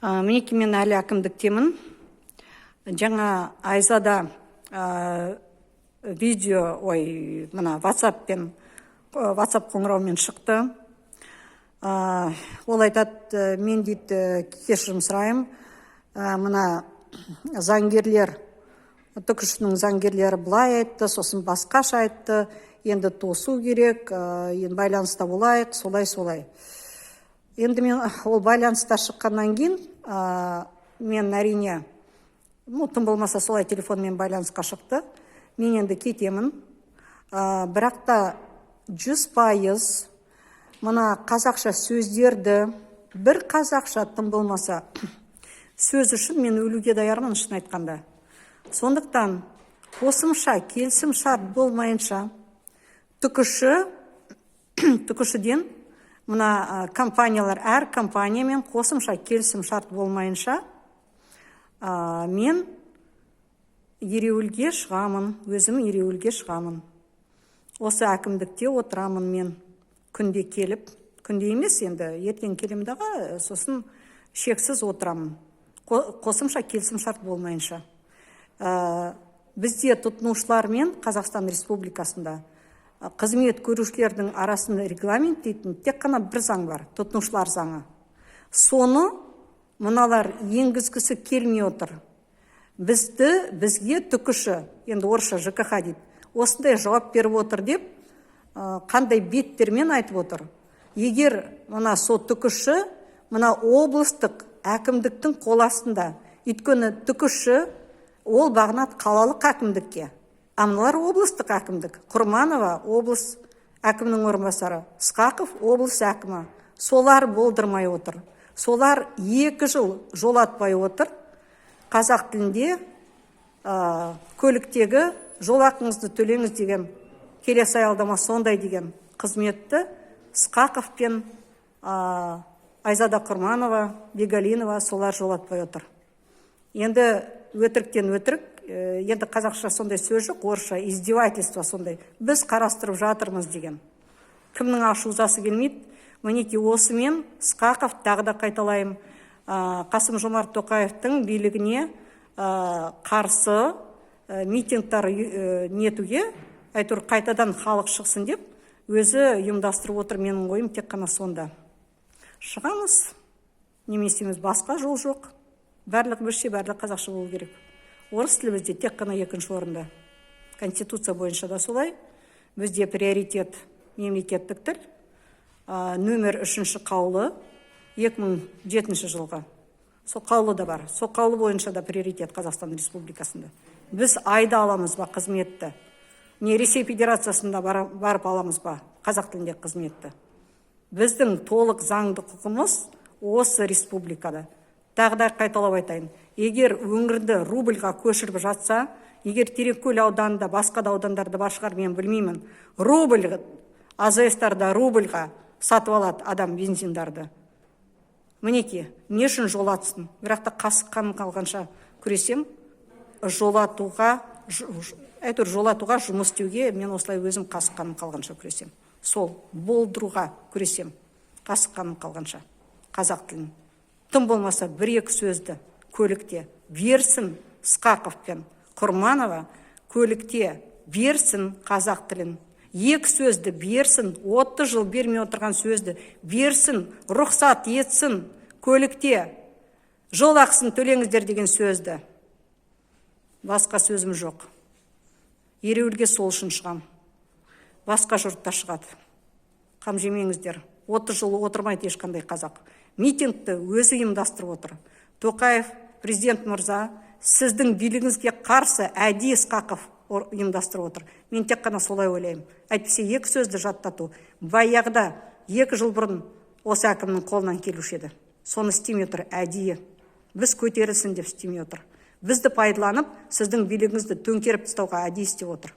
Мінеки мен әлі әкімдіктемін. Жаңа Айзада видео, мына WhatsApp қоңыраумен шықты. Ол айтады, мен дейді кешірім сұрайым. Мына заңгерлер, түкішінің заңгерлері былай айтты, сосын басқаша айтты. Енді тосу керек, енді байланыста болайық, солай. Енді мен ол байланыста шыққаннан кейін, мен әрине, тым болмаса солай телефонмен байланысқа шықты. Мен енді кетемін. Бірақ та 100% мына қазақша сөздерді, бір қазақша тым болмаса сөз үшін мен өлуге даярмын, шын айтқанда. Сондықтан қосымша келісім шарт болмайынша түкішіден мына компаниялар, әр компаниямен қосымша келісім шарт болмайынша мен ереуілге шығамын, өзім ереуілге шығамын. Осы әкімдікте отырамын мен күнде келіп, күнде емес енді, ертең келемдағы, сосын шексіз отырамын. Қосымша келісім шарт болмайынша. Бізде тұтынушылармен Қазақстан Республикасында қызмет көрушілердің арасында регламент дейтін тек қана бір заң бар, тұтынушылар заңы. Соны мыналар енгізгісі келмей отыр. Бізге түкіші, енді орысша ЖКХ дейді, осындай жауап беріп отыр деп, қандай беттермен айтып отыр. Егер мына сот түкіші, мына облыстық әкімдіктің қол астында, өйткені түкіші ол бағынат қалалық әкімдікке. Амналар облыстық әкімдік. Құрманова облыс әкімнің орынбасары, Сқақов облыс әкімі. Солар болдырмай отыр. Солар 2 жыл жолатпай отыр. Қазақ тілінде көліктегі жолақыңызды төлеңіз деген, келесі аялдама сондай деген қызметті Сқақов пен Айзада Құрманова, Бегалинова солар жолатпай отыр. Енді өтіріктен өтірік, енді қазақша сондай сөз жоқ, орысша издевательство сондай. Біз қарастырып жатырмыз деген. Кімнің ашузасы келмейді? Мінеки осымен Сқақов, тағы да қайталайым, Қасым Жомарт Тоқаевтың билігіне қарсы митингтар нетуге, әйтеуір қайтадан халық шықсын деп, өзі ұйымдастырып отыр. Менің ойым тек қана сонда. Шығамыз, немесеміз басқа жол жоқ. Барлық бірше, барлық қазақша болу керек. Орыс тілі бізде тек қана 2-ші орында. Конституция бойынша да солай. Бізде приоритет мемлекеттік тіл. Нөмір 3-ші қаулы 2007 жылға. Сол қаулы да бар. Сол қаулы бойынша да приоритет Қазақстан Республикасында. Біз айда аламыз ба қызметті? Не Ресей Федерациясында барып аламыз ба қазақ тілінде қызметті? Біздің толық заңды құқымыз осы республикада. Тағы да қайталап айтайын. Егер өңірді рубльға көшіріп жатса, егер Терекөл ауданында, басқа да аудандарда бар шығар, мен білмеймін. Рубль, АЗС-тарда рубльға сатып алады адам бензиндарды. Мінеки, не үшін жолатсын? Бірақ та қасық қаным қалғанша күресем, жолатуға жұмыс істеуге мен осылай өзім қасық қаным қалғанша күресем. Сол болдыруға күресем, қасық қаным қалғанша қазақ тілін. Тым болмаса 1-2 сөзді көлікте берсін Сқақов пен Құрманова, көлікте берсін қазақ тілін. 2 сөзді берсін, 30 жыл бермей отырған сөзді берсін, рұқсат етсін көлікте. Жол ақысын төлеңіздер деген сөзді. Басқа сөзім жоқ. Ереуілге сол үшін шығам. Басқа жұртта шығады. Қам жемеңіздер. 30 жыл отырмайды ешқандай қазақ. Митингті өзі ұйымдастырып отыр. Тоқаев, президент мырза, сіздің билігіңізге қарсы әдейі Сқақов ұйымдастырып отыр. Мен тек қана солай ойлаймын. Әйтпесе 2 сөзді жаттату. Баяғыда 2 жыл бұрын осы әкімнің қолынан келуші еді. Соны істемей отыр әдейі. Біз көтерілсін деп істемей отыр. Бізді пайдаланып, сіздің билігіңізді төңкеріп тастауға әдейі істеп отыр.